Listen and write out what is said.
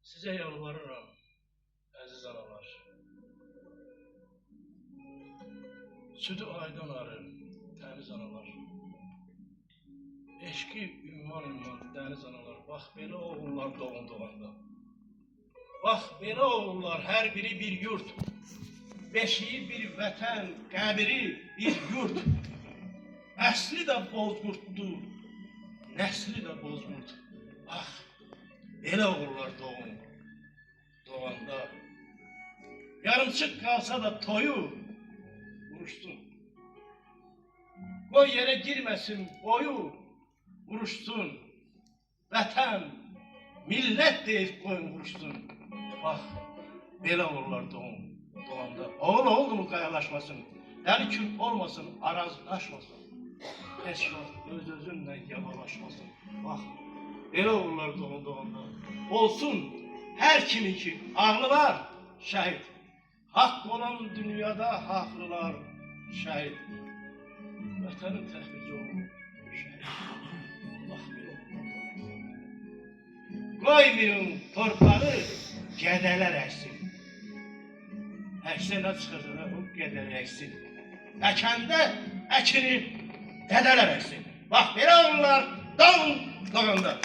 Size yalvarırım, əziz analar. Südü aydın arı, təmiz analar. Eşki ünvan dəniz analar. Bax, belə oğullar doğanda. Bax, belə oğullar hər biri bir yurt. Beşiği bir vətən, qəbiri bir yurt. Əsli də bozqurtdur, nəsli də bozqurt. Bax, belə oğullar doğanda. Yarımçıq qalsa da toyu vuruşsun. Qoy yerə girməsin boyu vuruşsun. Vətən, millət deyib qoyun vuruşsun. Bax, belə oğullar doğanda. Oğul oğul qayalaşmasın, dəli kül olmasın, arazlaşmasın. Heç vaxt öz-özünlə yavalaşmasın. Bax, belə oğullar doğanda. Olsun hər kimi ki, ağlı var şəhid. Haqq olan dünyada haqlılar şəhid. Vətənin təhvili olun şəhid. Bax, belə oğullar doğanda. Qoymayın torpağı qədələr əksin. Əksə nə çıxacaq, o qədər əksin. Əkəndə əkini dədələr əksin. Bax, belə oğullar doğanda.